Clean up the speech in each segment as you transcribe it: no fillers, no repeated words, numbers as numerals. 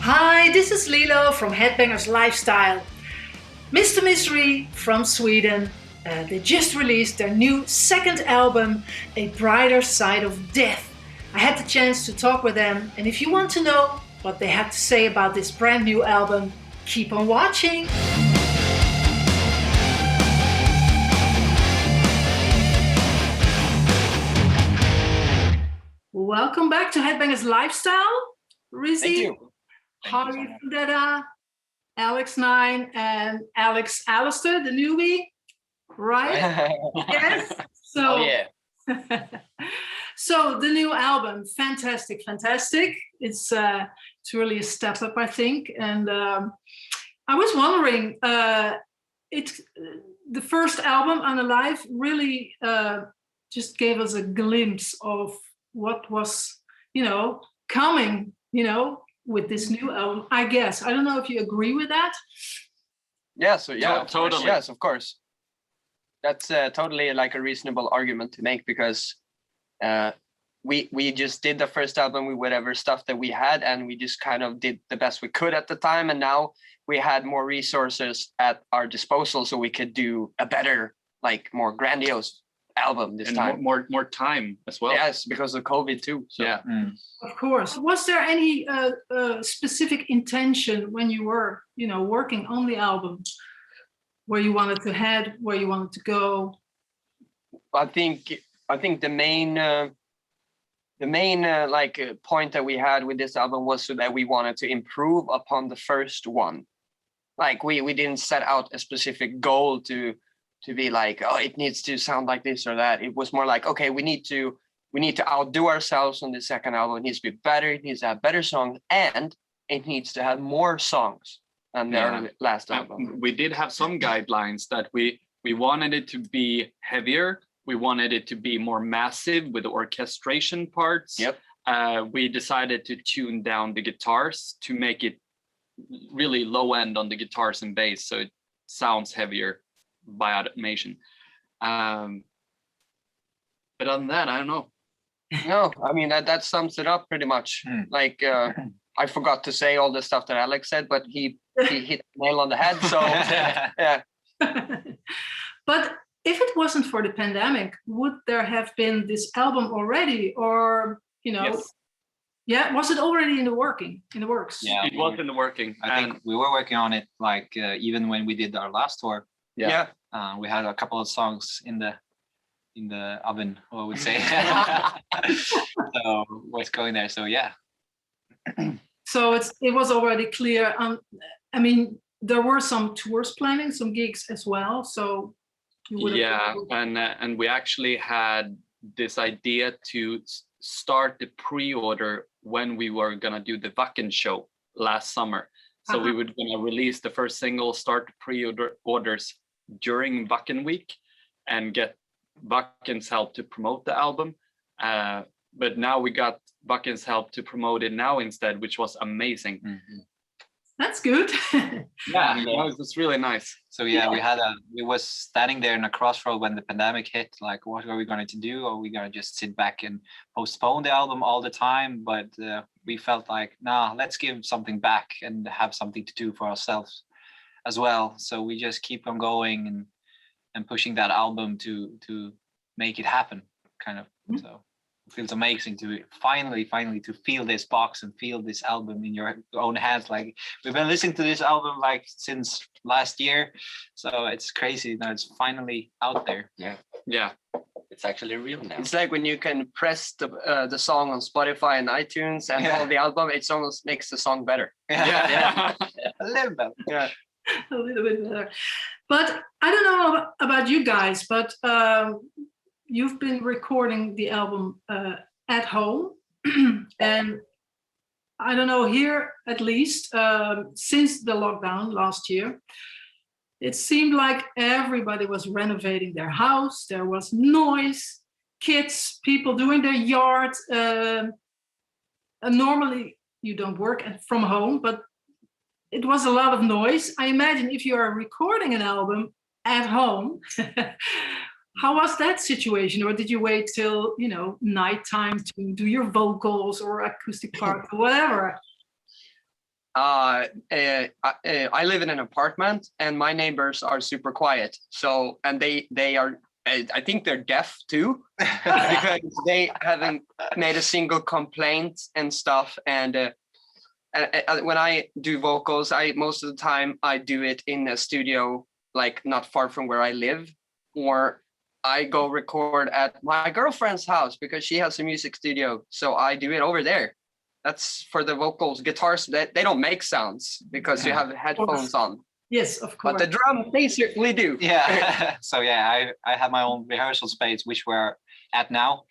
Hi, this is Lilo from HeadBangers LifeStyle. Mistermisery from Sweden. They just released their new second album, A Brighter Side of Death. I had the chance to talk with them, and if you want to know what they have to say about this brand new album, keep on watching. Welcome back to HeadBangers LifeStyle. Rizzy, Harley Vendetta, Alex 9, and Alex Alister, the newbie, right? Yes. So, so the new album, fantastic. It's really a step up, I think. And I was wondering, it's the first album, Unalive, really just gave us a glimpse of what was, coming, with this new album, I guess. I don't know if you agree with that. Yeah, so yeah, totally. Yes, of course. That's totally like a reasonable argument to make, because we just did the first album with whatever stuff that we had, and we just kind of did the best we could at the time, and now we had more resources at our disposal, so we could do a better, like more grandiose album this time. More time as well. Yes, because of COVID too. So. Yeah. Of course. Was there any specific intention when you were, working on the album, where you wanted to head, where you wanted to go? I think the main point that we had with this album was so that we wanted to improve upon the first one. Like we didn't set out a specific goal to be like, oh, it needs to sound like this or that. It was more like, okay, we need to outdo ourselves on the second album. It needs to be better. It needs to have better songs, and it needs to have more songs than their last album. We did have some guidelines that we wanted it to be heavier. We wanted it to be more massive with the orchestration parts. Yep. We decided to tune down the guitars to make it really low end on the guitars and bass, so it sounds heavier by automation. But other than that, I don't know. No, I mean that sums it up pretty much. Like I forgot to say all the stuff that Alex said, but he hit the nail on the head. So yeah. But if it wasn't for the pandemic, would there have been this album already, or Yes. Yeah, was it already in the works? Yeah, it was in the working. I think we were working on it like even when we did our last tour. Yeah. We had a couple of songs in the oven, I would say. So what's going there? So yeah. So it was already clear. I mean, there were some tours planning, some gigs as well. So and we actually had this idea to start the pre-order when we were gonna do the Wacken show last summer. So we were gonna release the first single, start pre-orders during Wacken week, and get Wacken's help to promote the album. But now we got Wacken's help to promote it now instead, which was amazing. Mm-hmm. That's good. Yeah, it was really nice. So we was standing there in a crossroad when the pandemic hit. Like, what are we going to do? Are we going to just sit back and postpone the album all the time? But we felt like, nah, let's give something back and have something to do for ourselves as well. So we just keep on going and pushing that album to make it happen, kind of. Mm-hmm. So it feels amazing to finally to feel this box and feel this album in your own hands. Like, we've been listening to this album like since last year, so it's crazy that it's finally out there. Yeah, it's actually real now. It's like when you can press the song on Spotify and iTunes and follow the album, it almost makes the song better. Yeah. A little bit. Yeah. A little bit better. But I don't know about you guys, but you've been recording the album at home. And I don't know, here at least, since the lockdown last year, it seemed like everybody was renovating their house. There was noise, kids, people doing their yard. And normally you don't work from home, but it was a lot of noise. I imagine if you are recording an album at home, how was that situation? Or did you wait till, nighttime to do your vocals or acoustic part or whatever? I live in an apartment, and my neighbors are super quiet. So, and they are, I think they're deaf too, because they haven't made a single complaint and stuff. And when I do vocals, most of the time I do it in a studio, like not far from where I live, or I go record at my girlfriend's house because she has a music studio. So I do it over there. That's for the vocals. Guitars, they don't make sounds because you have headphones on. Yes, of course. But the drum, they certainly do. Yeah. So yeah, I have my own rehearsal space, which we're at now.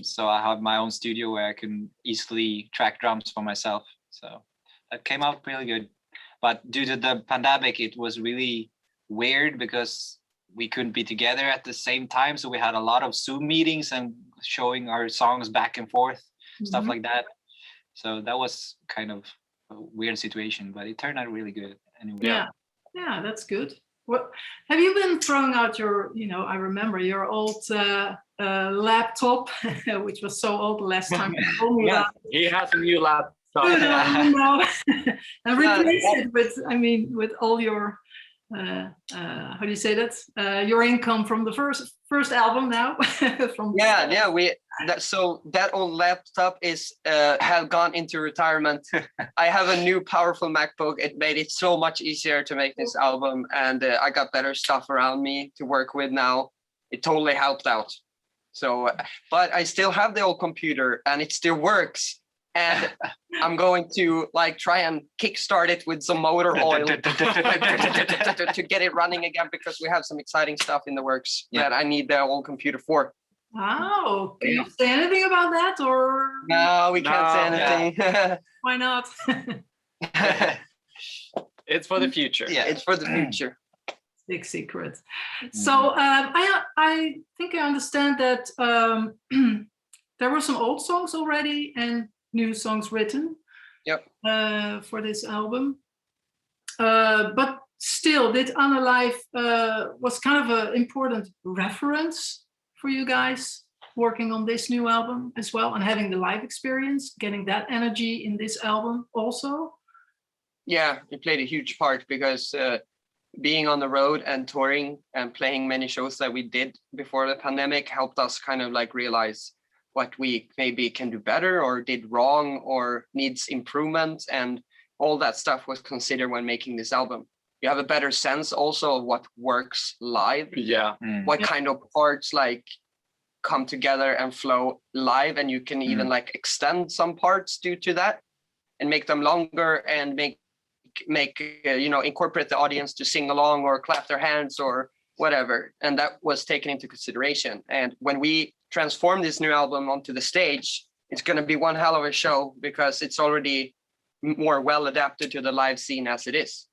So I have my own studio where I can easily track drums for myself. So that came out really good. But due to the pandemic, it was really weird because we couldn't be together at the same time. So we had a lot of Zoom meetings and showing our songs back and forth, stuff like that. So that was kind of a weird situation, but it turned out really good anyway. Yeah, that's good. What have you been throwing out your, I remember your old laptop, which was so old the last time you told me about. He has a new laptop. And replace it with all your how do you say that? Your income from the first album now. So that old laptop is have gone into retirement. I have a new powerful MacBook. It made it so much easier to make this album, and I got better stuff around me to work with now. It totally helped out. So, but I still have the old computer, and it still works. And I'm going to try and kickstart it with some motor oil to get it running again, because we have some exciting stuff in the works that I need the old computer for. Oh, can you say anything about that, or? No, we can't say anything. Yeah. Why not? It's for the future. Yeah, it's for the future. Big secret. So I think I understand that there were some old songs already and new songs written for this album. But still, did Unalive was kind of an important reference for you guys working on this new album as well, and having the live experience, getting that energy in this album also? Yeah, it played a huge part, because being on the road and touring and playing many shows that we did before the pandemic helped us kind of realize what we maybe can do better or did wrong or needs improvement, and all that stuff was considered when making this album. You have a better sense also of what works live. Yeah. What kind of parts come together and flow live, and you can even extend some parts due to that and make them longer and make incorporate the audience to sing along or clap their hands or whatever. And that was taken into consideration. And when we transform this new album onto the stage, it's going to be one hell of a show, because it's already more well adapted to the live scene as it is.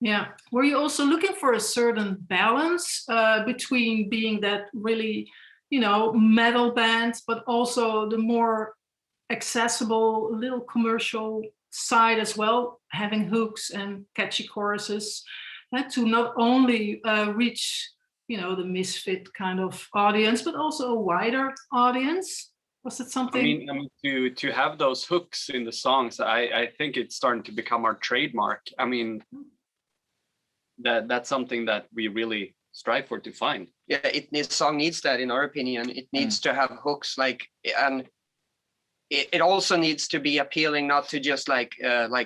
Yeah. Were you also looking for a certain balance between being that really, metal band, but also the more accessible, little commercial side as well, having hooks and catchy choruses, to not only reach the misfit kind of audience, but also a wider audience? Was it something? I mean, to have those hooks in the songs, I think it's starting to become our trademark. I mean, that's something that we really strive for to find. Yeah, song needs that, in our opinion. It needs to have hooks, and it also needs to be appealing, not to just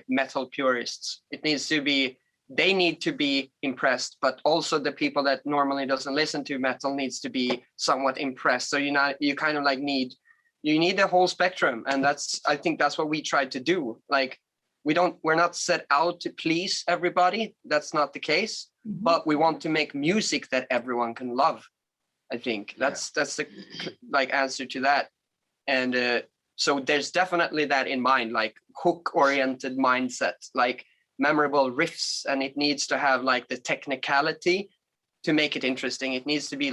metal purists. It needs to be, they need to be impressed, but also the people that normally doesn't listen to metal needs to be somewhat impressed. So you kind of need the whole spectrum, and I think that's what we tried to do. We're not set out to please everybody. That's not the case, but we want to make music that everyone can love. I think that's the answer to that. And so there's definitely that in mind, hook-oriented mindset, memorable riffs, and it needs to have the technicality to make it interesting. It needs to be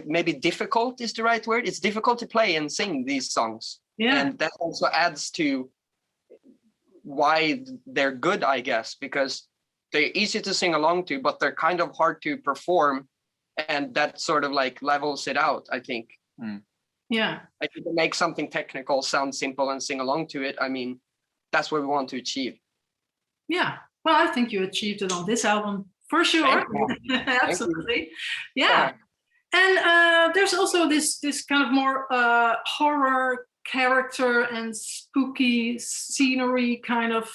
maybe difficult is the right word. It's difficult to play and sing these songs. Yeah. And that also adds to why they're good, I guess, because they're easy to sing along to, but they're kind of hard to perform. And that sort of levels it out, I think. Yeah. To make something technical sound simple and sing along to it, I mean, that's what we want to achieve. Yeah, well, I think you achieved it on this album for sure. Absolutely. Yeah. And there's also this kind of more horror character and spooky scenery kind of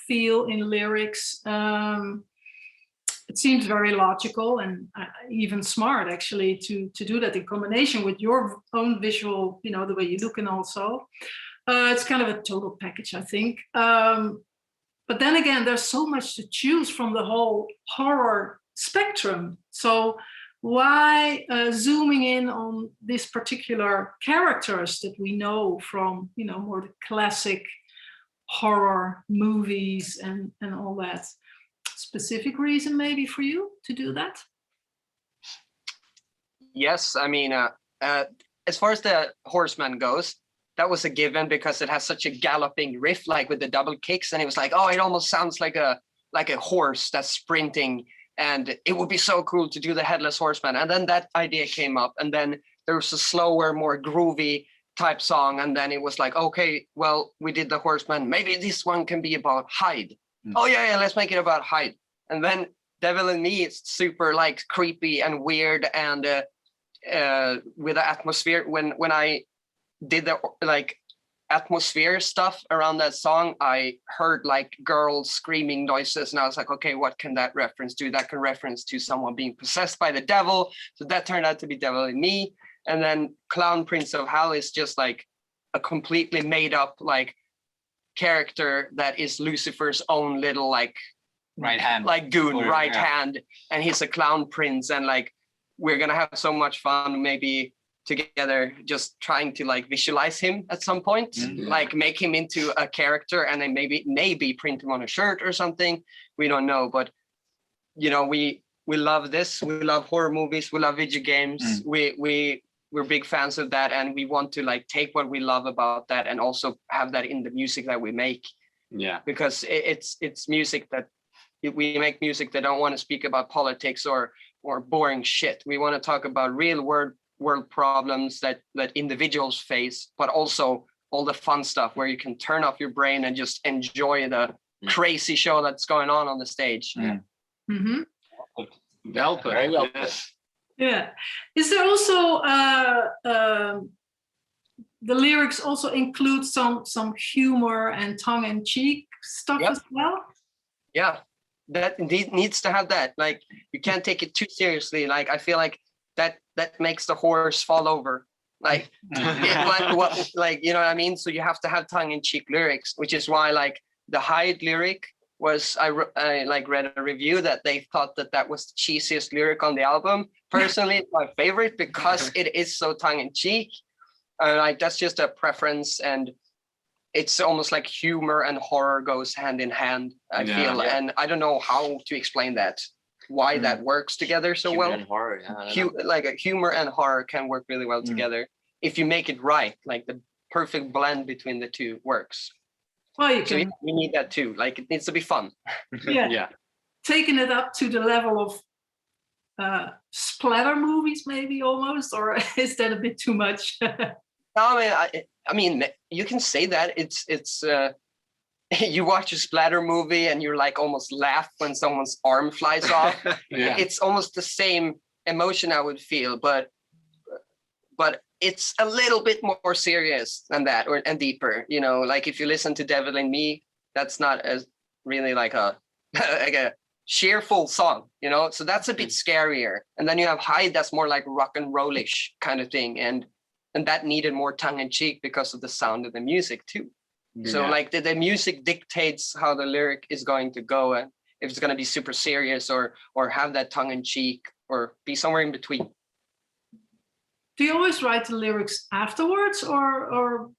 feel in lyrics. It seems very logical and even smart, actually, to do that in combination with your own visual, you know, the way you look, and also it's kind of a total package, I think. But then again, there's so much to choose from the whole horror spectrum. So why zooming in on these particular characters that we know from, you know, more the classic horror movies and all that? Specific reason maybe for you to do that? Yes, I mean, as far as the Horseman goes, that was a given because it has such a galloping riff, like with the double kicks, and it was like, oh, it almost sounds like a horse that's sprinting, and it would be so cool to do the Headless Horseman. And then that idea came up, and then there was a slower, more groovy type song, and then it was like, okay, well, we did the Horseman, maybe this one can be about Hyde. Oh yeah, let's make it about Hyde. And then Devil in Me is super like creepy and weird, and with the atmosphere. When I did the like atmosphere stuff around that song, I heard like girls screaming noises, and I was like, okay, what can that reference to? That can reference to someone being possessed by the devil. So that turned out to be Devil in Me. And then Clown Prince of Hell is just like a completely made up like character that is Lucifer's own little like right hand, like goon, right hand, and he's a clown prince, and like we're gonna have so much fun maybe together just trying to like visualize him at some point, like make him into a character, and then maybe print him on a shirt or something. We don't know, but you know, we love this, we love horror movies, we love video games, we're big fans of that, and we want to like take what we love about that and also have that in the music that we make. Yeah, because it's music that we make music that don't want to speak about politics or boring shit. We want to talk about real world problems that individuals face, but also all the fun stuff where you can turn off your brain and just enjoy the crazy show that's going on the stage. Well put. Very well put. Yeah. Is there also the lyrics also include some humor and tongue-in-cheek stuff as well? Yeah, that indeed needs to have that. Like, you can't take it too seriously. Like, I feel like that makes the horse fall over. Like, like, you know what I mean? So you have to have tongue-in-cheek lyrics, which is why like the Hyde lyric was, I like read a review that they thought that was the cheesiest lyric on the album. Personally, it's my favorite because it is so tongue-in-cheek. Like, that's just a preference, and it's almost like humor and horror goes hand in hand, I feel. And I don't know how to explain that, why that works together so humor well. And horror, like a humor and horror can work really well together if you make it right. Like the perfect blend between the two works. Well, you can. So we need that too. Like, it needs to be fun. Yeah. Taking it up to the level of splatter movies, maybe almost, or is that a bit too much? I mean, you can say that. It's you watch a splatter movie and you're like almost laugh when someone's arm flies off. It's almost the same emotion I would feel, but it's a little bit more serious than that, and deeper. You know, like if you listen to Devil in Me, that's not as really like a like a cheerful song, you know. So that's a bit scarier. And then you have Hyde, that's more like rock and rollish kind of thing, and that needed more tongue in cheek because of the sound of the music too. So like the music dictates how the lyric is going to go, and if it's going to be super serious or have that tongue in cheek or be somewhere in between. Do you always write the lyrics afterwards or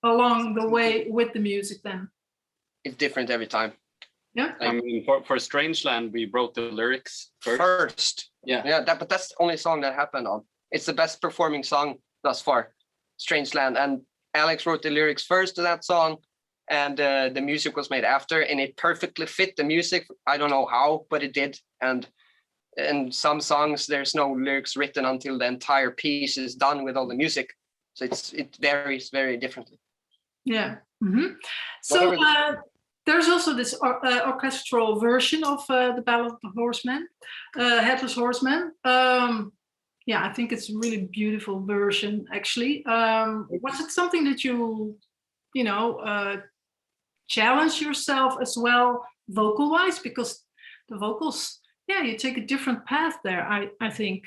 along the way with the music then? It's different every time. Yeah. I mean, for Strangeland, we wrote the lyrics first. Yeah. But that's the only song that happened on. It's the best performing song thus far, Strangeland. And Alex wrote the lyrics first to that song, and the music was made after, and it perfectly fit the music. I don't know how, but it did. And in some songs, there's no lyrics written until the entire piece is done with all the music. So it varies very differently. Yeah. Mm-hmm. So there's also this orchestral version of the Ballad of the Horsemen, Headless Horseman. Yeah, I think it's a really beautiful version, actually. Was it something that you challenge yourself as well, vocal-wise? Because the vocals, yeah, you take a different path there, I think.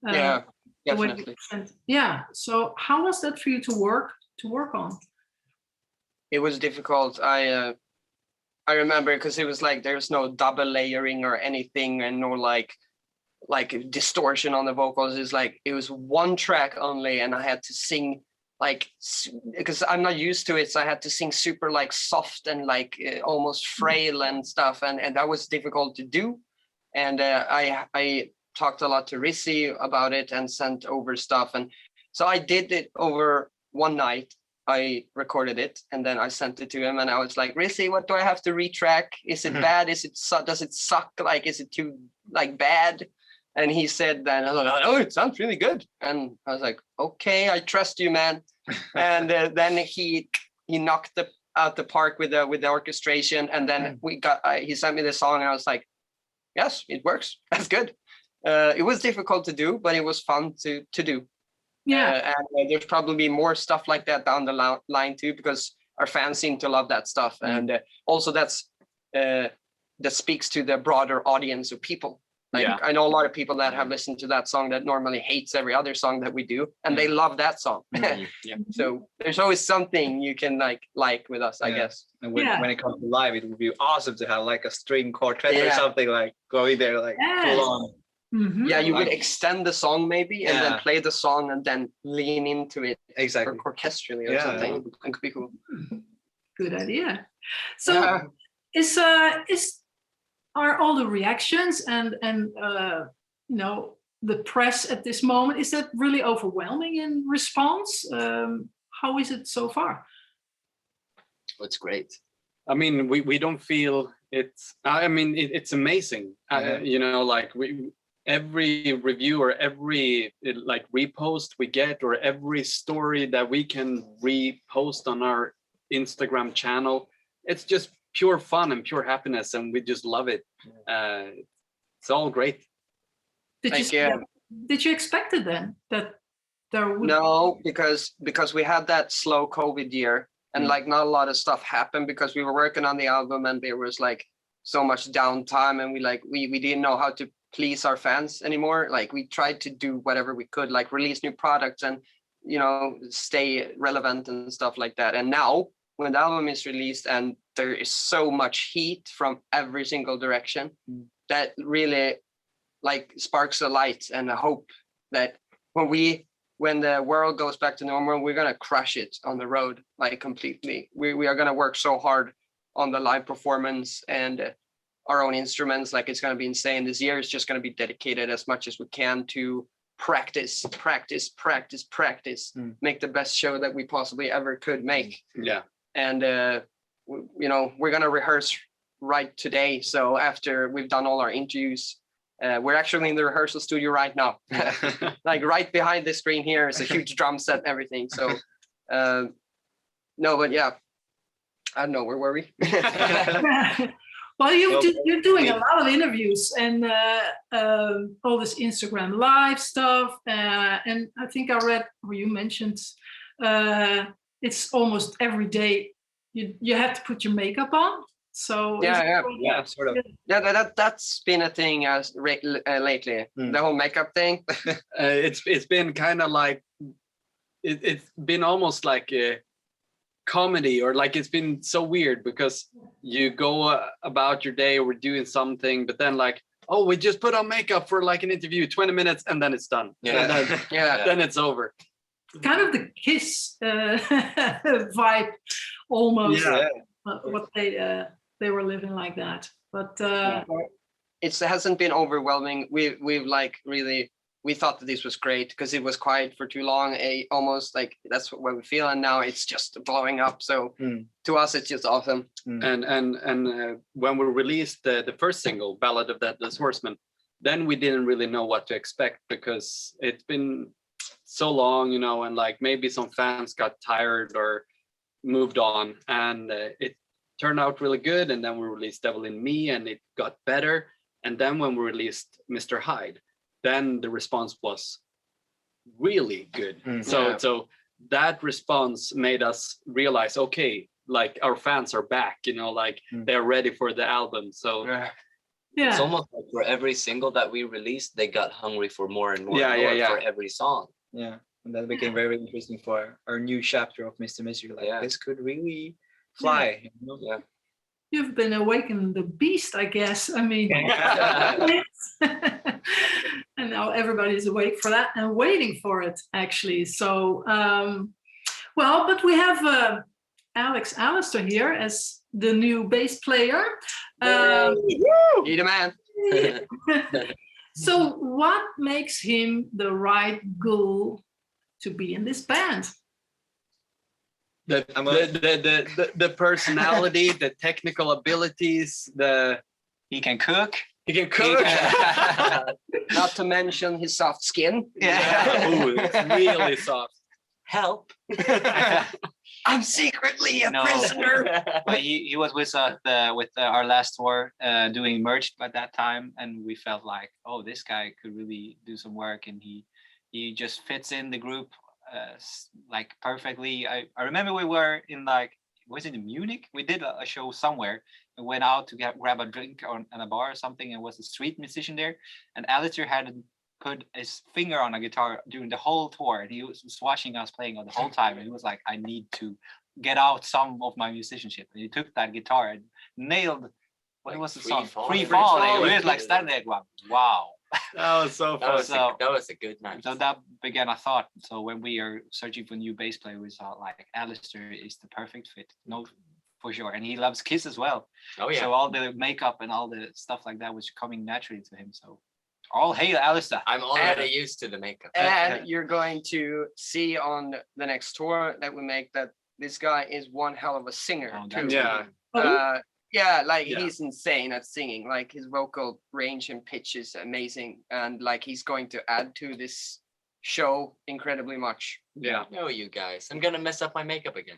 Yeah, definitely. Yeah. So how was that for you to work on? It was difficult. I remember because it was like there's no double layering or anything, and no like distortion on the vocals. It's like it was one track only, and I had to sing like, because I'm not used to it, so I had to sing super like soft and like almost frail and stuff, and that was difficult to do. And I talked a lot to Rizzy about it and sent over stuff, and so I did it over one night. I recorded it and then I sent it to him, and I was like, Rizzy, what do I have to retrack? Is it bad? Does it suck? Like, is it too like bad? And he said that, oh, it sounds really good. And I was like, okay, I trust you, man. And then he knocked out the park with the orchestration, and then he sent me the song, and I was like, yes, it works. That's good. It was difficult to do, but it was fun to do. Yeah. And there's probably more stuff like that down the line too, because our fans seem to love that stuff. And also that speaks to the broader audience of people. Like, I know a lot of people that have listened to that song that normally hates every other song that we do, and they love that song. So there's always something you can like with us, I guess. And when it comes to live, it would be awesome to have like a string quartet or something, like going there like full on. Mm-hmm. Yeah, you would extend the song maybe, and then play the song and then lean into it exactly orchestrally or something. It could be cool. Good idea. So are all the reactions and the press at this moment, is that really overwhelming in response? How is it so far? It's great. I mean, we don't feel it's. I mean, it's amazing. Like every review or every like repost we get, or every story that we can repost on our Instagram channel, it's just pure fun and pure happiness, and we just love it. It's all great. Did you expect it then that there would? No, because we had that slow COVID year, and like not a lot of stuff happened because we were working on the album, and there was like so much downtime, and we didn't know how to please our fans anymore. Like, we tried to do whatever we could, like release new products and stay relevant and stuff like that. And now when the album is released and there is so much heat from every single direction, that really like sparks a light and a hope that when the world goes back to normal, we're gonna crush it on the road, like completely. We are gonna work so hard on the live performance and our own instruments. Like, it's gonna be insane. This year is just gonna be dedicated as much as we can to practice, make the best show that we possibly ever could make. And we're gonna rehearse right today. So after we've done all our interviews, we're actually in the rehearsal studio right now. Like, right behind the screen here is a huge drum set and everything. So no, but yeah, I don't know, where were we? Well, you're doing a lot of interviews and all this Instagram live stuff, and I think I read, or you mentioned, it's almost every day you have to put your makeup on. So sort of. That's been a thing lately. The whole makeup thing. It's been kind of like it's been almost like a comedy, or like it's been so weird because you go about your day or doing something, but then like, oh, we just put on makeup for like an interview, 20 minutes, and then it's done. Then it's over. Kind of the Kiss vibe almost. What they were living like that, but it hasn't been overwhelming. We've like really, we thought that this was great because it was quiet for too long. Almost like that's what we feel, and now it's just blowing up. So to us, it's just awesome. And when we released the first single, "Ballad of the Headless Horseman," then we didn't really know what to expect because it's been so long, and like maybe some fans got tired or moved on, and it turned out really good. And then we released Devil in Me, and it got better. And then when we released Mr. Hyde, then the response was really good. So that response made us realize, okay, like our fans are back, you know, like they're ready for the album. So it's almost like for every single that we released, they got hungry for more and more for every song. Yeah, and that became very interesting for our new chapter of Mr. Misery. Like this could really fly. You know? Yeah. You've been awakening the beast, I guess. I mean, and now everybody's awake for that and waiting for it, actually. So, well, but we have Alex Alister here as the new bass player. You the man. So what makes him the right ghoul to be in this band? The personality, the technical abilities, he can cook. Not to mention his soft skin. Ooh, it's really soft. Help. I'm secretly a prisoner. But he was with our last tour doing merch at that time, and we felt like, oh, this guy could really do some work, and he just fits in the group like perfectly. I remember we were in was it in Munich? We did a show somewhere. We went out to grab a drink on a bar or something, and was a street musician there, and Alister had put his finger on a guitar during the whole tour, and he was watching us playing on the whole time, and he was like, I need to get out some of my musicianship, and he took that guitar and nailed what was the song? Free Fall. We was like standing there going, wow. That was so fun. That was a good night. So that began a thought. So when we are searching for new bass player, we thought like Alister is the perfect fit. No, for sure. And he loves Kiss as well. Oh yeah. So all the makeup and all the stuff like that was coming naturally to him. So all hail Alister. I'm already used to the makeup. And you're going to see on the next tour that we make that this guy is one hell of a singer too. He's insane at singing. Like his vocal range and pitch is amazing, and like he's going to add to this show incredibly much. Yeah. No, you guys, I'm gonna mess up my makeup again.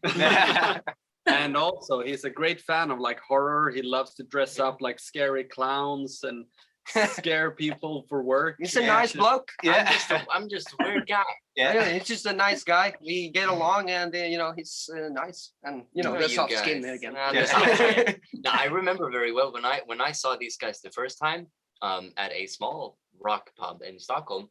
And also he's a great fan of like horror. He loves to dress up like scary clowns and scare people for work. He's a nice bloke. Yeah, I'm just a weird guy. Yeah, he's just a nice guy. We get along, and he's nice, and the soft skin again. No, I remember very well when I saw these guys the first time at a small rock pub in Stockholm.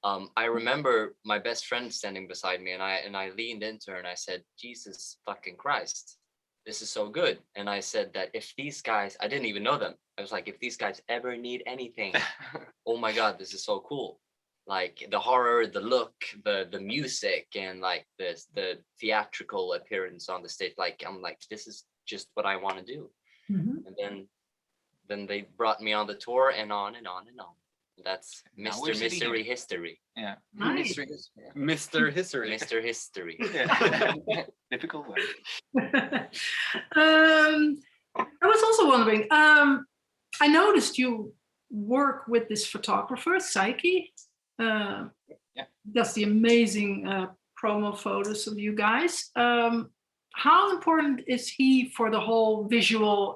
I remember my best friend standing beside me, and I leaned into her and I said, Jesus fucking Christ, this is so good. And I said that if these guys, I didn't even know them, I was like, if these guys ever need anything, oh my God, this is so cool. Like the horror, the look, the music, and like the theatrical appearance on the stage. Like I'm like, this is just what I want to do. And then they brought me on the tour, and on and on and on. That's Mr. Misery history. Yeah. Nice. Mr. History. Mr. History. Difficult word. I was also wondering, I noticed you work with this photographer, SEIKE. Does the amazing promo photos of you guys. How important is he for the whole visual,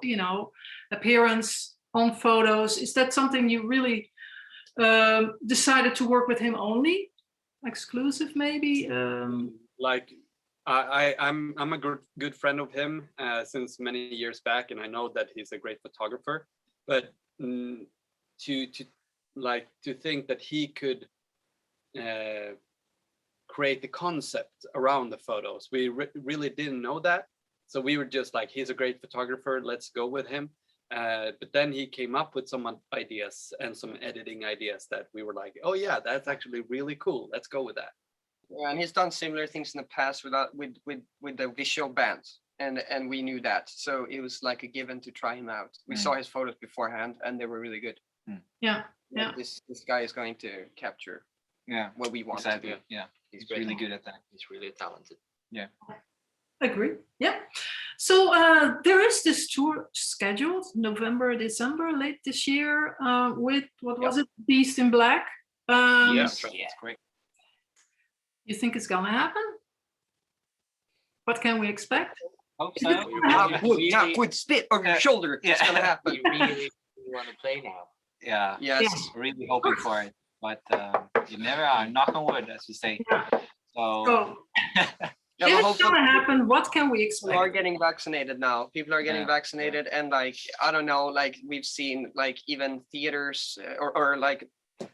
appearance on photos? Is that something you really decided to work with him only, exclusive maybe? I'm a good friend of him since many years back, and I know that he's a great photographer. But to think that he could create the concept around the photos, we really didn't know that. So we were just like, he's a great photographer, let's go with him. But then he came up with some ideas and some editing ideas that we were like, oh yeah, that's actually really cool. Let's go with that. Yeah, and he's done similar things in the past with the visual bands, and we knew that. So it was like a given to try him out. We saw his photos beforehand, and they were really good. Yeah. This guy is going to capture what we want to do. Yeah, he's really good at that. He's really talented. Yeah. Agree. Yeah. So there is this tour scheduled November, December, late this year with, what was it? Beast in Black. Yes, that's great. You think it's gonna happen? What can we expect? Hope so. Knock wood, spit on your shoulder. It's gonna happen. We really want to play now. Yeah, Yes. really hoping for it, but you never are. Knock on wood, as we say. Yeah. So So Yeah, if but it's gonna happen, what can we people are expect? getting vaccinated now. People are getting vaccinated, and like I don't know, like we've seen, like even theaters or like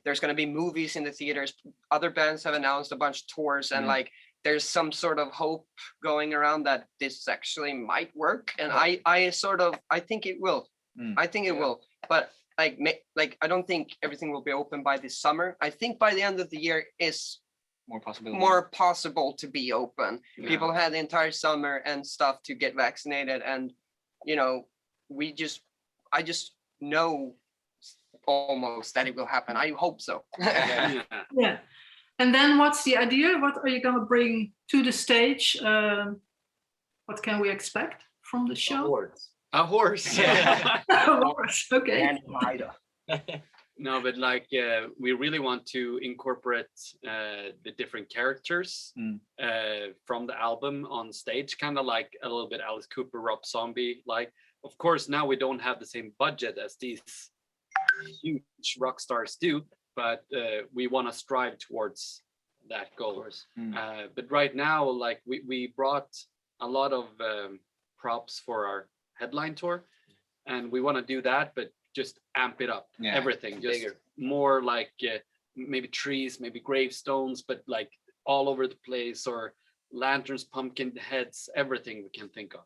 there's gonna be movies in the theaters. Other bands have announced a bunch of tours, and like there's some sort of hope going around that this actually might work. And I think it will. I think it will. But like I don't think everything will be open by this summer. I think by the end of the year is more possible to be open. People had the entire summer and stuff to get vaccinated, and you know, I just know almost that it will happen. I hope so. Yeah. And then what's the idea? What are you gonna bring to the stage? What can we expect from the show? A horse. Horse. Okay. And rider. No, but like we really want to incorporate the different characters from the album on stage, kind of like a little bit Alice Cooper, Rob Zombie. Like, of course, now we don't have the same budget as these huge rock stars do, but we want to strive towards that goal. But right now, like we brought a lot of props for our headline tour, and we want to do that, but just amp it up. Everything just bigger. More like maybe trees, maybe gravestones, but like all over the place, or lanterns, pumpkin heads, everything we can think of.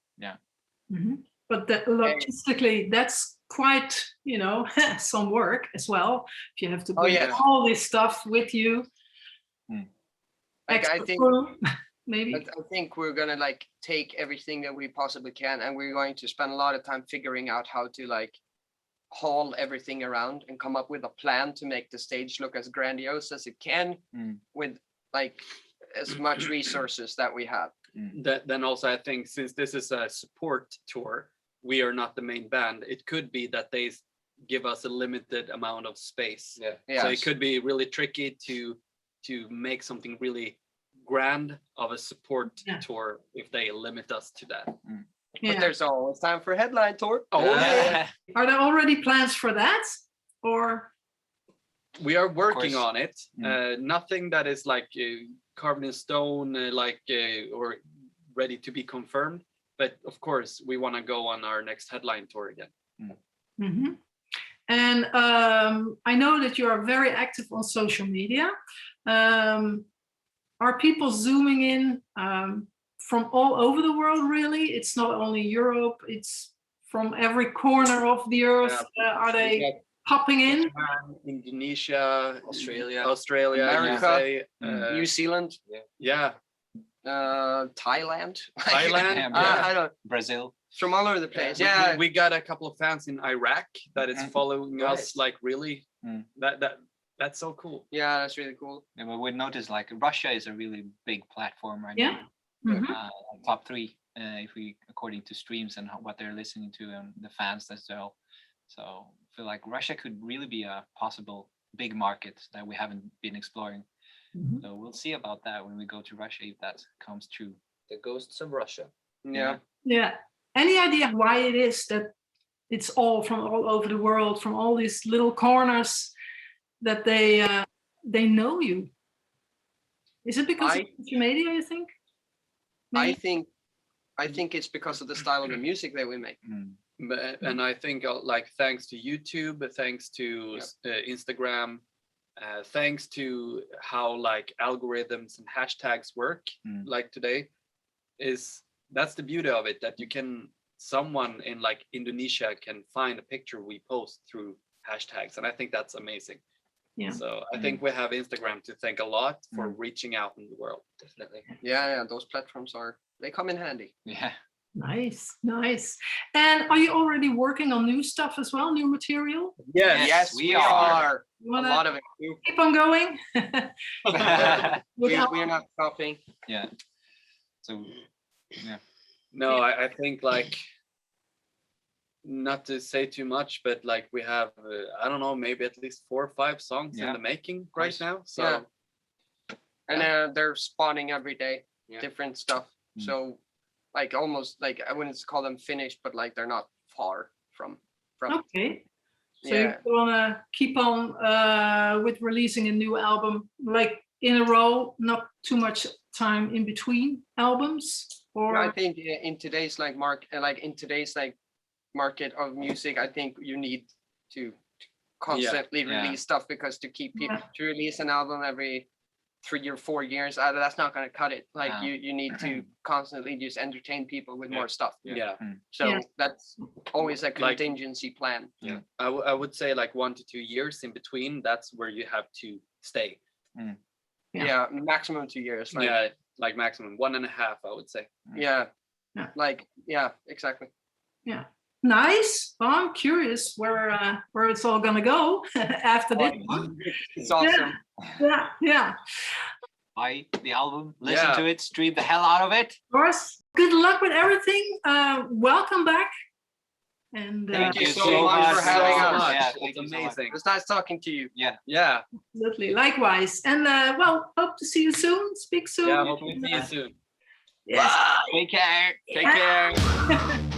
But logistically, that's quite, you know, some work as well. If you have to bring all this stuff with you. Like, I think maybe. I think we're gonna like take everything that we possibly can, and we're going to spend a lot of time figuring out how to like haul everything around and come up with a plan to make the stage look as grandiose as it can with like as much resources that we have. Then also I think, since this is a support tour, we are not the main band. It could be that they give us a limited amount of space. So it could be really tricky to make something really grand of a support tour if they limit us to that. But there's always time for a headline tour. Are there already plans for that, or? We are working on it. Nothing that is like carved in stone, or ready to be confirmed. But of course, we want to go on our next headline tour again. And I know that you are very active on social media. Are people zooming in from all over the world, really? It's not only Europe, it's from every corner of the earth. Are they popping in? Indonesia, Australia, America, New Zealand, Thailand. I don't. Brazil. From all over the place. We got a couple of fans in Iraq that is following us, like really. That's so cool. Yeah, that's really cool. Yeah, but we noticed like Russia is a really big platform right now. Top 3, if we according to streams and what they're listening to, and the fans as well. So I feel like Russia could really be a possible big market that we haven't been exploring. So we'll see about that when we go to Russia, if that comes true. The ghosts of Russia. Yeah. Any idea why it is that it's all from all over the world, from all these little corners, that they know you? Is it because of social media, you think? Maybe? I think it's because of the style of the music that we make. And I think like thanks to YouTube, thanks to Instagram, thanks to how like algorithms and hashtags work, like today, that's the beauty of it, that someone in like Indonesia can find a picture we post through hashtags, and I think that's amazing. So I think we have Instagram to thank a lot for reaching out in the world. Definitely. Yeah, those platforms they come in handy. Nice. And are you already working on new stuff as well, new material? Yes, we are. You a lot of it. Keep on going. we are not stopping. So no, I think like, not to say too much, but like we have I don't know, maybe at least 4 or 5 songs in the making right now. So and they're spawning every day, different stuff. So like almost like I wouldn't call them finished, but like they're not far from. Okay. So Yeah. you wanna keep on with releasing a new album like in a row, not too much time in between albums, or I think in today's market of music, I think you need to constantly release stuff, because to keep people to release an album every 3 or 4 years, that's not going to cut it. Like you need to constantly just entertain people with more stuff. So that's always a contingency plan. Yeah, I would say like 1 to 2 years in between. That's where you have to stay. Yeah, maximum 2 years. Like, yeah, like maximum 1.5, I would say. Yeah, like exactly. Yeah. Nice. Well, I'm curious where it's all gonna go after this one. It's awesome. Yeah. Buy the album, listen to it, stream the hell out of it. Of course. Good luck with everything. Welcome back. And thank you so much for having us. Yeah, it's amazing. It's nice talking to you. Yeah. Absolutely. Likewise. And well, hope to see you soon. Speak soon. Yeah, hope to see you soon. Yes. Take care. Take care.